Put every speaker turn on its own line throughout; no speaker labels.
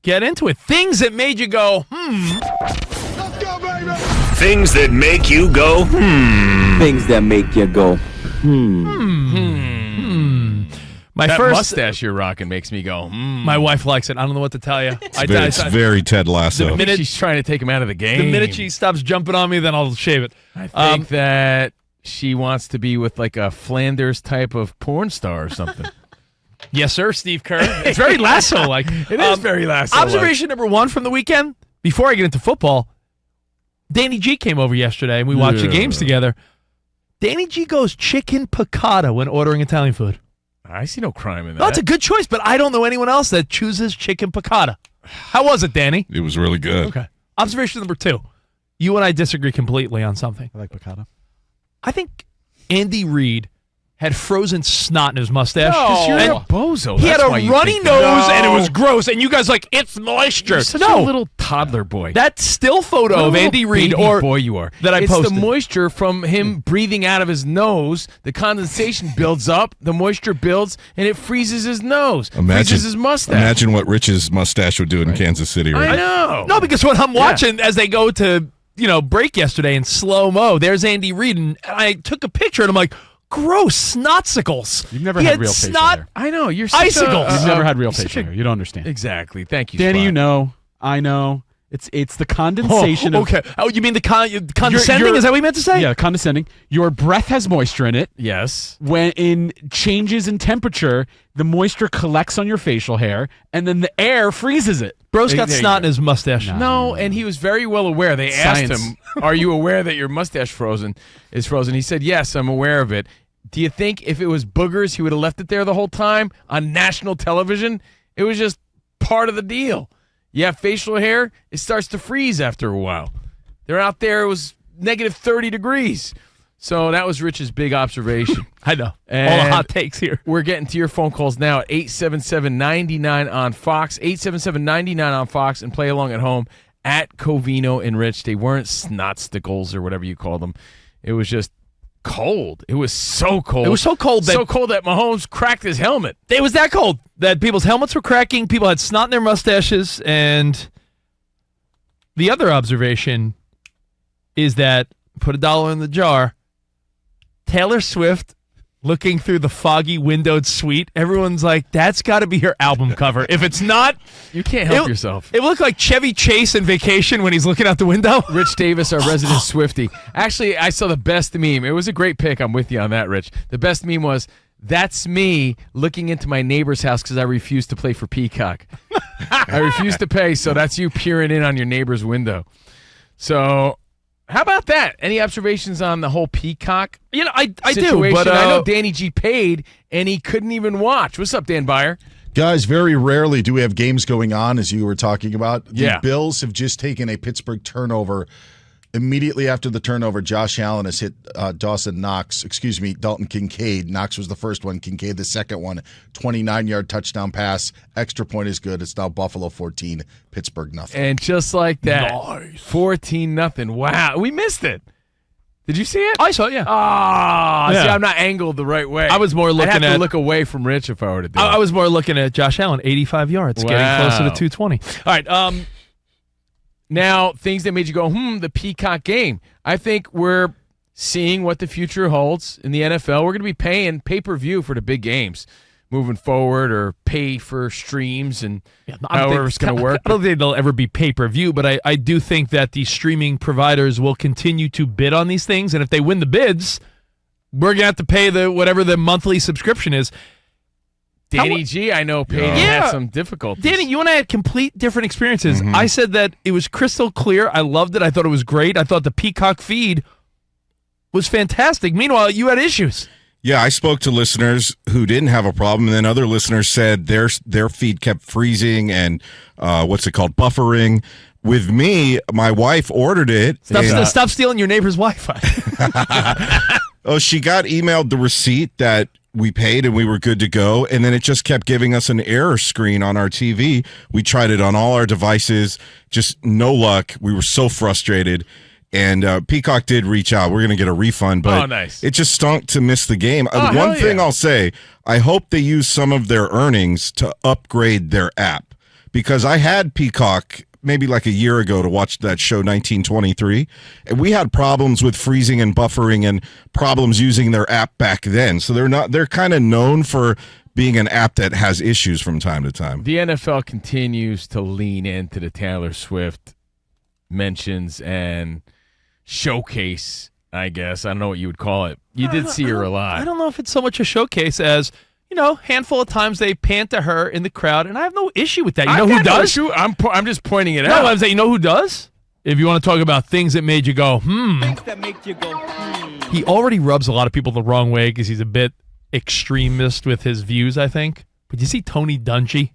get into it. Things that made you go,
Let's go, baby!
Things that make you go,
Things that make you go,
My
That
first
mustache you're rocking makes me go,
My wife likes it. I don't know what to tell you.
It's very Ted Lasso.
The minute-
she's trying to take him out of the game.
The minute she stops jumping on me, then I'll shave it.
I think that she wants to be with like a Flanders type of porn star or something.
Yes, sir, Steve Kerr. It's very Lasso-like.
It is very Lasso.
Observation number one from the weekend, before I get into football, Danny G came over yesterday, and we watched the games together. Danny G goes chicken piccata when ordering Italian food.
I see no crime in that.
No, it's a good choice, but I don't know anyone else that chooses chicken piccata. How was it, Danny?
It was really good.
Okay. Observation number two. You and I disagree completely on something.
I like piccata.
I think Andy Reid had frozen snot in his mustache.
Because you're
And
a bozo.
he had
That's
a
why you
runny
think
nose,
that.
and it was gross. And you guys like, it's moisture.
You're such
no,
a little toddler boy.
that still photo
What a
of
little
Andy Reid,
baby
or
boy you are.
that I
it's
posted.
the moisture from him breathing out of his nose. The condensation builds up. The moisture builds, and it freezes his nose. Freezes his mustache.
Imagine what Rich's mustache would do in Kansas City right
I
now.
know.
No, because when I'm watching as they go to break yesterday in slow mo, there's Andy Reid, and I took a picture, and I'm like, gross snotsicles.
You've never
He
had real facial
snot.
hair.
I know. You're such
Icicles.
You've never had real
such
facial hair. You don't understand.
Exactly. Thank you,
Danny,
Spot.
you know. I know. It's the condensation of...
Okay. Oh, you mean the condescending?
You're-
Is that what you meant to say?
Yeah, condescending. Your breath has moisture in it.
Yes.
When in changes in temperature, the moisture collects on your facial hair, and then the air freezes it.
Bro's got
There you
snot in
go.
his mustache.
No, and he was very well aware. They
Science.
asked him, "Are you aware that your mustache is frozen?" He said, "Yes, I'm aware of it." Do you think if it was boogers, he would have left it there the whole time on national television? It was just part of the deal. You have facial hair, it starts to freeze after a while. They're out there, it was negative 30 degrees. So that was Rich's big observation.
I know. All
And
the hot takes here.
We're getting to your phone calls now at 877-99 on Fox, 877-99 on Fox, and play along at home at Covino and Rich. They weren't snotsticles or whatever you call them. It was just cold. It was so cold.
It was so cold that
Mahomes cracked his helmet.
it was that cold that people's helmets were cracking. People had snot in their mustaches, and the other observation is that put $1 in the jar. Taylor Swift looking through the foggy windowed suite. Everyone's like, that's got to be her album cover. If it's not,
You can't help yourself.
It looked like Chevy Chase in Vacation when he's looking out the window.
Rich Davis, our resident Swiftie. Actually, I saw the best meme. It was a great pick. I'm with you on that, Rich. The best meme was, that's me looking into my neighbor's house because I refuse to play for Peacock. I refuse to pay, so that's you peering in on your neighbor's window. So how about that? Any observations on the whole Peacock
I do,
situation?
but
I know Danny G paid, and he couldn't even watch. What's up, Dan Byer?
Guys, very rarely do we have games going on, as you were talking about. The
Yeah.
Bills have just taken a Pittsburgh turnover. Immediately after the turnover, Josh Allen has hit Dalton Kincaid. Knox was the first one, Kincaid the second one. 29-yard touchdown pass. Extra point is good. It's now Buffalo 14, Pittsburgh nothing.
And just like that,
Nice.
14-0. Wow, we missed it. Did you see it?
I saw it, yeah.
Ah,
Yeah.
see, I'm not angled the right way.
I was more looking
I'd have
at-
to look away from Rich if I were to do it.
I was more looking at Josh Allen, 85 yards, getting closer to 220. All right,
Now, things that made you go, the Peacock game. I think we're seeing what the future holds in the NFL. We're going to be paying pay-per-view for the big games moving forward, or pay for streams, and however it's going to work.
I don't think they'll ever be pay-per-view, but I do think that the streaming providers will continue to bid on these things, and if they win the bids, we're going to have to pay whatever the monthly subscription is.
Danny G, I know, paid and
Yeah.
had some difficulties.
Danny, you and I had complete different experiences.
Mm-hmm.
I said that it was crystal clear. I loved it. I thought it was great. I thought the Peacock feed was fantastic. Meanwhile, you had issues.
Yeah, I spoke to listeners who didn't have a problem, and then other listeners said their feed kept freezing and buffering. With me, my wife ordered it.
Stop stealing your neighbor's Wi-Fi.
Oh, she got emailed the receipt that we paid and we were good to go, and then it just kept giving us an error screen on our TV. We tried it on all our devices, just no luck. We were so frustrated, and Peacock did reach out. We're going to get a refund, but
nice.
It just stunk to miss the game.
Oh, hell
One thing
yeah.
I'll say, I hope they use some of their earnings to upgrade their app, because I had Peacock maybe like a year ago to watch that show 1923, and we had problems with freezing and buffering and problems using their app back then. So they're kind of known for being an app that has issues from time to time.
The NFL continues to lean into the Taylor Swift mentions and showcase, I guess. I don't know what you would call it. You did see her a lot.
I don't know if it's so much a showcase as, handful of times they pan to her in the crowd, and I have no issue with that. You know who does?
I'm just pointing it
No,
out.
I'm saying, you know who does? If you want to talk about things that made you go,
Things that make you go,
He already rubs a lot of people the wrong way because he's a bit extremist with his views, I think. But you see Tony Dungy?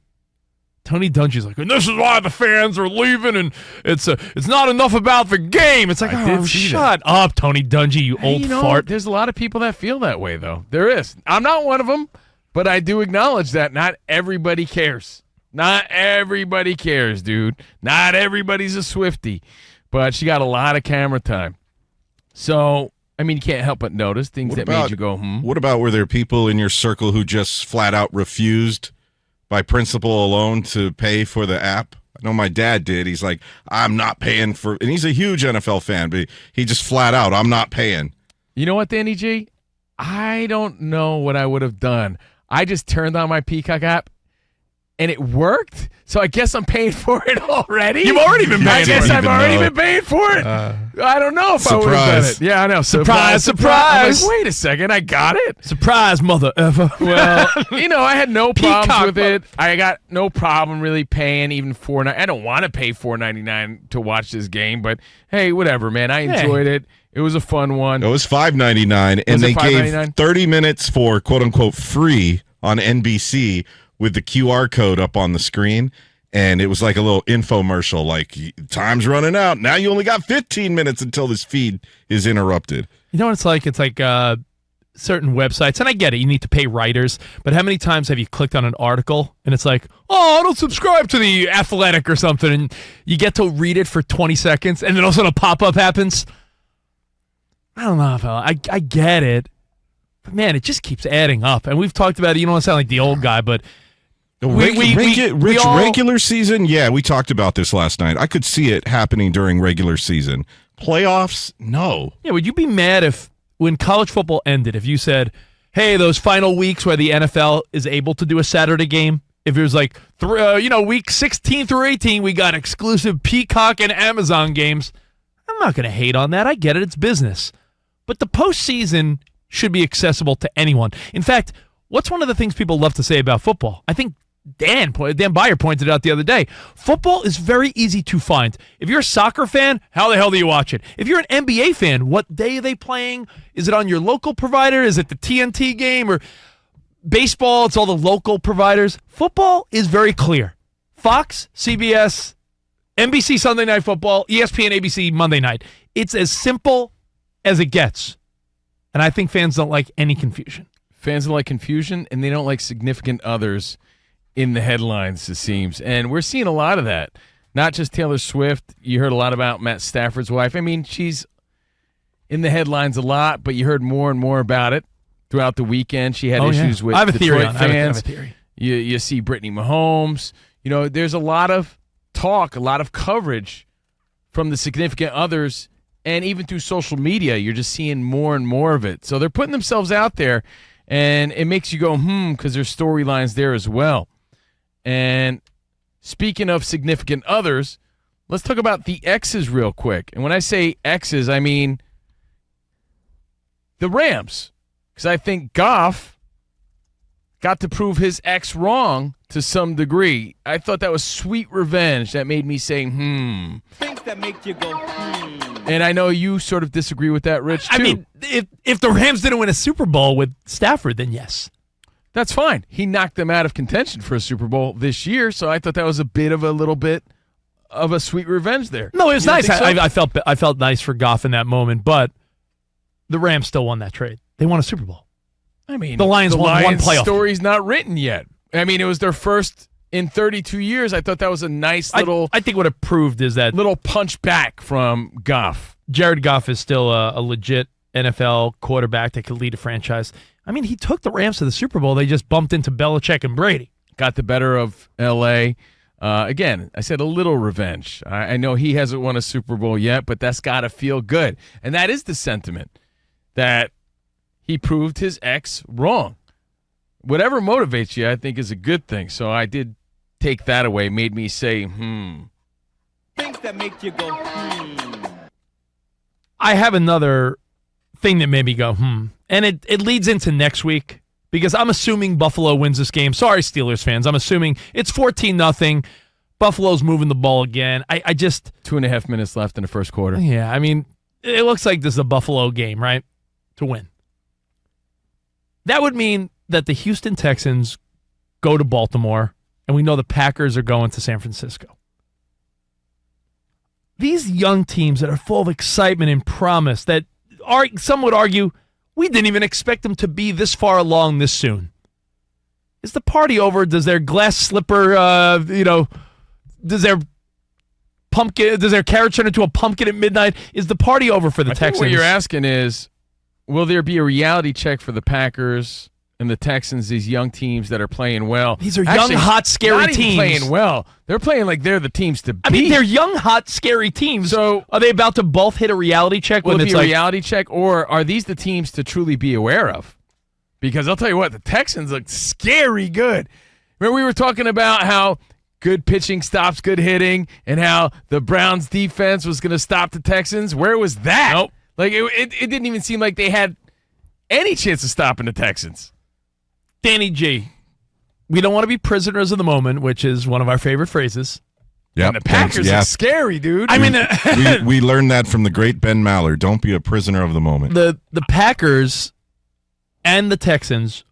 Tony Dungy's like, and this is why the fans are leaving, and it's not enough about the game. It's like,
I did see
shut up, Tony Dungy, you old fart.
There's a lot of people that feel that way, though. There is. I'm not one of them, but I do acknowledge that not everybody cares. Not everybody cares, dude. Not everybody's a Swiftie. But she got a lot of camera time. So, I mean, you can't help but notice things that made you go,
What about, were there people in your circle who just flat out refused by principle alone to pay for the app? I know my dad did. He's like, I'm not paying for, and he's a huge NFL fan, but he just flat out, I'm not paying.
You know what, Danny G? I don't know what I would have done. I just turned on my Peacock app, and it worked. So I guess I'm paying for it already.
You've already been paying for it.
I guess I've already been paying for it. I don't know if I would have done it. Yeah, I know.
Surprise,
I'm
surprise.
like, wait a second, I got it.
Surprise, mother effer.
Well, I had no problems
Peacock,
with it. I got no problem really paying even $4.99. I don't want to pay $4.99 to watch this game, but hey, whatever, man. I enjoyed it. It was a fun one.
It was $5.99, and they gave 30 minutes for quote unquote free on NBC with the QR code up on the screen. And it was like a little infomercial, like, time's running out. Now you only got 15 minutes until this feed is interrupted.
You know what it's like? It's like certain websites, and I get it, you need to pay writers, but how many times have you clicked on an article, and it's like, oh, I don't subscribe to The Athletic or something, and you get to read it for 20 seconds, and then all of a sudden a pop-up happens? I don't know, fella. I get it, but man, it just keeps adding up. And we've talked about it. You don't want to sound like the old guy, but
regular season, yeah, we talked about this last night. I could see it happening during regular season. Playoffs, no.
Yeah, would you be mad if, when college football ended, if you said, hey, those final weeks where the NFL is able to do a Saturday game, if it was like, week 16 through 18, we got exclusive Peacock and Amazon games, I'm not going to hate on that. I get it. It's business. But the postseason should be accessible to anyone. In fact, what's one of the things people love to say about football? I think Dan Byer pointed it out the other day. Football is very easy to find. If you're a soccer fan, how the hell do you watch it? If you're an NBA fan, what day are they playing? Is it on your local provider? Is it the TNT game? Or baseball, it's all the local providers. Football is very clear. Fox, CBS, NBC Sunday Night Football, ESPN, ABC Monday night. It's as simple as it gets. And I think fans don't like any confusion.
Fans don't like confusion, and they don't like significant others in the headlines, it seems. And we're seeing a lot of that. Not just Taylor Swift. You heard a lot about Matt Stafford's wife. I mean, she's in the headlines a lot, but you heard more and more about it throughout the weekend. She had issues with Detroit fans.
I have a theory.
You see Brittany Mahomes. There's a lot of talk, a lot of coverage from the significant others, and even through social media, you're just seeing more and more of it. So they're putting themselves out there, and it makes you go, because there's storylines there as well. And speaking of significant others, let's talk about the exes real quick. And when I say exes, I mean the Rams, because I think Goff got to prove his ex wrong to some degree. I thought that was sweet revenge that made me say,
things that make you go,
And I know you sort of disagree with that, Rich, too.
I mean, if the Rams didn't win a Super Bowl with Stafford, then yes.
That's fine. He knocked them out of contention for a Super Bowl this year, so I thought that was a little bit of a sweet revenge there.
No, it was nice.
So?
I felt nice for Goff in that moment, but the Rams still won that trade. They won a Super Bowl.
I mean,
the Lions won one playoff.
Story's not written yet. I mean, it was their first in 32 years. I thought that was a nice little.
I think what it proved is that
little punch back from Goff.
Jared Goff is still a legit NFL quarterback that could lead a franchise. I mean, he took the Rams to the Super Bowl. They just bumped into Belichick and Brady.
Got the better of L.A. Again, I said a little revenge. I know he hasn't won a Super Bowl yet, but that's got to feel good. And that is the sentiment, that he proved his ex wrong. Whatever motivates you, I think, is a good thing. So I did take that away, made me say,
Things that make you go,
I have another thing that made me go, And it leads into next week because I'm assuming Buffalo wins this game. Sorry, Steelers fans. I'm assuming it's 14-0. Buffalo's moving the ball again. I just
2.5 minutes left in the first quarter.
Yeah, I mean, it looks like this is a Buffalo game, right? To win. That would mean that the Houston Texans go to Baltimore, and we know the Packers are going to San Francisco. These young teams that are full of excitement and promise that some would argue we didn't even expect them to be this far along this soon. Is the party over? Does their glass slipper, does their carrot turn into a pumpkin at midnight? Is the party over for the
I
Texans?
think what you're asking is, will there be a reality check for the Packers and the Texans, these young teams that are playing well?
These are young, hot, scary
not even
teams.
playing well. They're playing like they're the teams to beat.
I mean, they're young, hot, scary teams.
So
are they about to both hit a reality check?
Will
when
it
it's
be a
like,
reality check, or are these the teams to truly be aware of? Because I'll tell you what, the Texans look scary good. Remember we were talking about how good pitching stops good hitting and how the Browns defense was going to stop the Texans? Where was that?
Nope.
Like, it didn't even seem like they had any chance of stopping the Texans.
Danny G, we don't want to be prisoners of the moment, which is one of our favorite phrases.
Yep.
And the Packers are scary, dude.
I mean,
we learned that from the great Ben Maller. Don't be a prisoner of the moment.
the Packers and the Texans,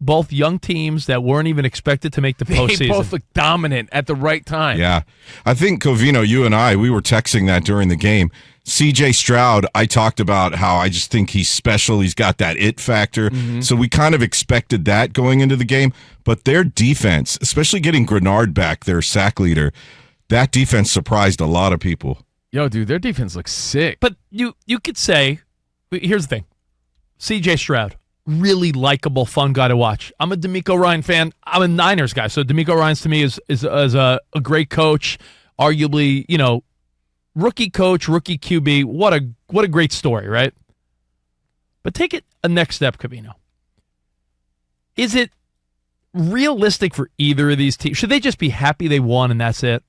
both young teams that weren't even expected to make the postseason.
They both look dominant at the right time.
Yeah. I think, Covino, you and I, we were texting that during the game. C.J. Stroud, I talked about how I just think he's special. He's got that it factor. So we kind of expected that going into the game. But their defense, especially getting Grenard back, their sack leader, that defense surprised a lot of people.
Yo, dude, their defense looks sick.
But you could say, here's the thing, C.J. Stroud, really likable, fun guy to watch. I'm a DeMeco Ryan fan. I'm a Niners guy, so DeMeco Ryans to me is a great coach, arguably, rookie coach, rookie QB. What a great story, right? But take it a next step, Covino. Is it realistic for either of these teams? Should they just be happy they won and that's it?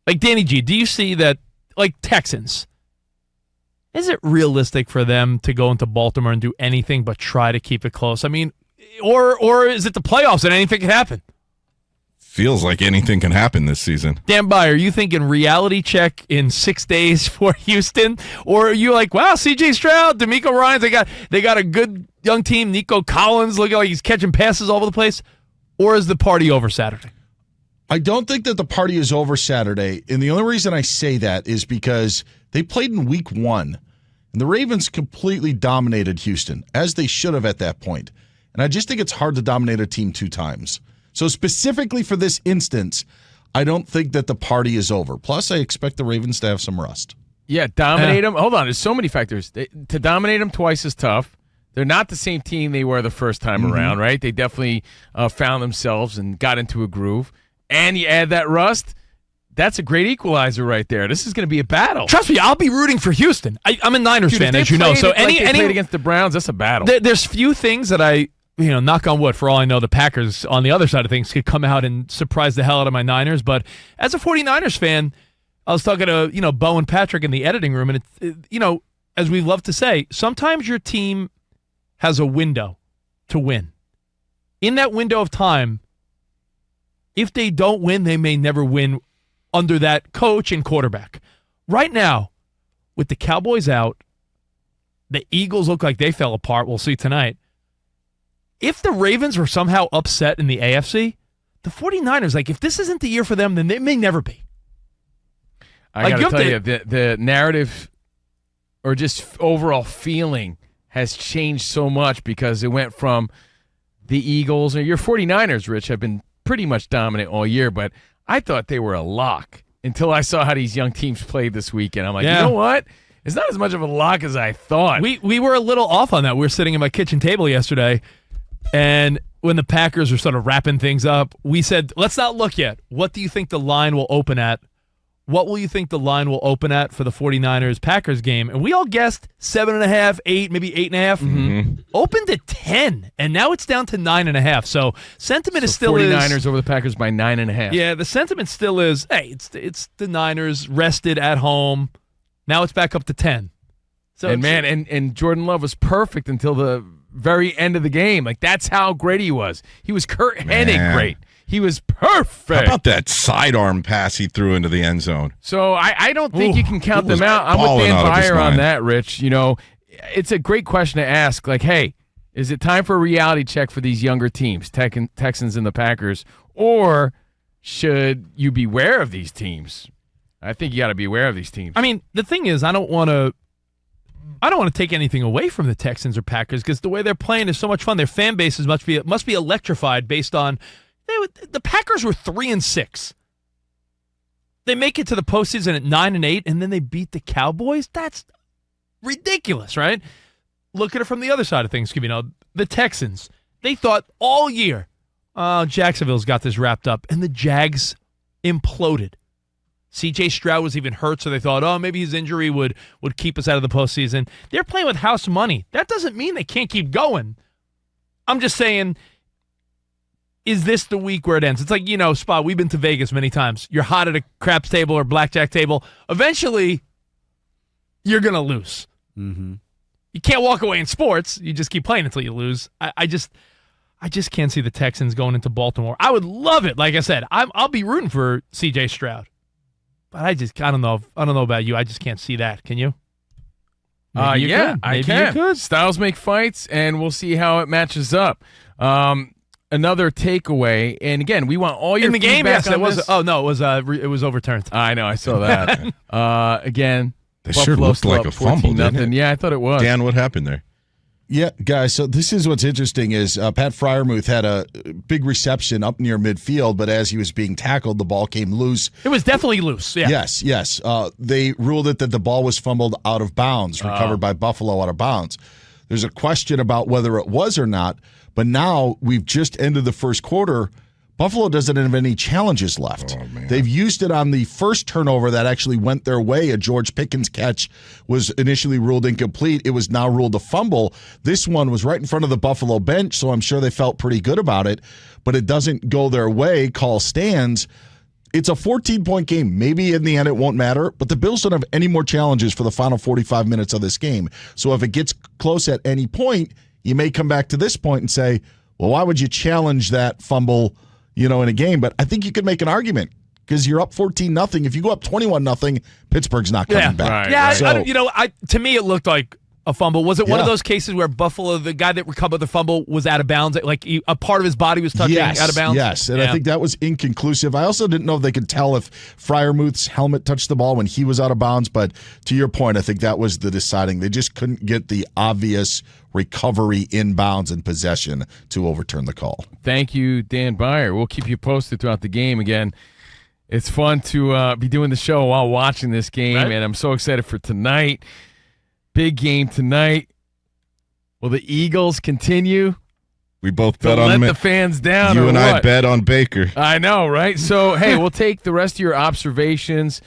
Like, Danny G, do you see that, like Texans, is it realistic for them to go into Baltimore and do anything but try to keep it close? I mean, or is it the playoffs and anything can happen?
Feels like anything can happen this season.
Dan Byer, are you thinking reality check in 6 days for Houston? Or are you like, wow, C.J. Stroud, DeMeco Ryans, they got a good young team, Nico Collins looking like he's catching passes all over the place? Or is the party over Saturday?
I don't think that the party is over Saturday, and the only reason I say that is because they played in week 1, and the Ravens completely dominated Houston, as they should have at that point. And I just think it's hard to dominate a team 2 times. So specifically for this instance, I don't think that the party is over. Plus, I expect the Ravens to have some rust.
Yeah, dominate them. Hold on, there's so many factors. To dominate them twice is tough. They're not the same team they were the first time around, right? They definitely found themselves and got into a groove. And you add that rust, that's a great equalizer right there. This is going to be a battle.
Trust me, I'll be rooting for Houston. I'm a Niners
Dude,
fan,
if
as
they
you know.
played
So
it like they
any
played against the Browns, that's a battle.
There's few things that I, knock on wood, for all I know, the Packers on the other side of things could come out and surprise the hell out of my Niners. But as a 49ers fan, I was talking to, Bo and Patrick in the editing room, and it's, as we love to say, sometimes your team has a window to win. In that window of time, if they don't win, they may never win under that coach and quarterback. Right now, with the Cowboys out, the Eagles look like they fell apart. We'll see tonight. If the Ravens were somehow upset in the AFC, the 49ers, if this isn't the year for them, then it may never be.
I got to tell you, the narrative or just overall feeling has changed so much because it went from the Eagles, or your 49ers, Rich, have been pretty much dominant all year, but I thought they were a lock until I saw how these young teams played this weekend. I'm like, You know what? It's not as much of a lock as I thought.
We were a little off on that. We were sitting at my kitchen table yesterday, and when the Packers were sort of wrapping things up, we said, let's not look yet. What do you think the line will open at? What will you think the line will open at for the 49ers-Packers game? And we all guessed 7.5, 8, maybe 8.5.
Mm-hmm.
Opened at 10, and now it's down to 9.5. So sentiment is still
49ers over the Packers by 9.5.
Yeah, the sentiment still is, hey, it's the Niners rested at home. Now it's back up to 10. So
And man, and Jordan Love was perfect until the very end of the game. Like, that's how great he was. He was Kurt Hennig great. He was perfect.
How about that sidearm pass he threw into the end zone?
So I don't think you can count them out. I'm with
balling
Dan
out of his
Byer on
mind.
that, Rich. You know, it's a great question to ask. Like, hey, is it time for a reality check for these younger teams, Texans and the Packers, or should you beware of these teams? I think you got to be aware of these teams.
I mean, the thing is, I don't want to take anything away from the Texans or Packers because the way they're playing is so much fun. Their fan bases must be electrified based on the Packers were 3-6. They make it to the postseason at 9-8, and then they beat the Cowboys. That's ridiculous, right? Look at it from the other side of things. You know, the Texans. They thought all year, Jacksonville's got this wrapped up, and the Jags imploded. C.J. Stroud was even hurt, so they thought, maybe his injury would keep us out of the postseason. They're playing with house money. That doesn't mean they can't keep going. I'm just saying, is this the week where it ends? It's like, Spot, we've been to Vegas many times. You're hot at a craps table or blackjack table. Eventually, you're going to lose.
Mm-hmm.
You can't walk away in sports. You just keep playing until you lose. I just can't see the Texans going into Baltimore. I would love it. Like I said, I'll be rooting for C.J. Stroud. But I don't know about you. I just can't see that. Can you? Maybe you could.
I
Maybe
can.
You could.
Styles make fights, and we'll see how it matches up. Another takeaway, and again, we want all your
in the game.
feedback
Yes,
on
it was.
this.
Oh no, it was overturned.
I know, I saw that. Again,
That sure
Buffalo
looked
still
like
up
a fumble,
14-0.
didn't it?
Yeah, I thought it was.
Dan, what happened there?
Yeah, guys, so this is what's interesting is Pat Freiermuth had a big reception up near midfield, but as he was being tackled, the ball came loose.
It was definitely loose. Yeah.
Yes. They ruled it that the ball was fumbled out of bounds, recovered by Buffalo out of bounds. There's a question about whether it was or not, but now we've just ended the first quarter. Buffalo doesn't have any challenges left. They've used it on the first turnover that actually went their way. A George Pickens catch was initially ruled incomplete. It was now ruled a fumble. This one was right in front of the Buffalo bench, so I'm sure they felt pretty good about it, but it doesn't go their way. Call stands. It's a 14-point game. Maybe in the end it won't matter, but the Bills don't have any more challenges for the final 45 minutes of this game. So if it gets close at any point, you may come back to this point and say, well, why would you challenge that fumble in a game? But I think you could make an argument because you're up 14-0. If you go up 21-0, Pittsburgh's not coming back.
Right,
Yeah,
right.
To me, it looked like a fumble. Was it one of those cases where Buffalo, the guy that recovered the fumble, was out of bounds? Like a part of his body was touching out of bounds?
Yes, and I think that was inconclusive. I also didn't know if they could tell if Freiermuth's helmet touched the ball when he was out of bounds, but to your point, I think that was the deciding. They just couldn't get the obvious recovery inbounds and possession to overturn the call.
Thank you, Dan Byer. We'll keep you posted throughout the game. Again, it's fun to be doing the show while watching this game, and I'm so excited for tonight. Big game tonight. Will the Eagles continue
We both
to
bet
let
on
the fans down?
You
or
and
what?
I bet on Baker.
I know, right? So, hey, we'll take the rest of your observations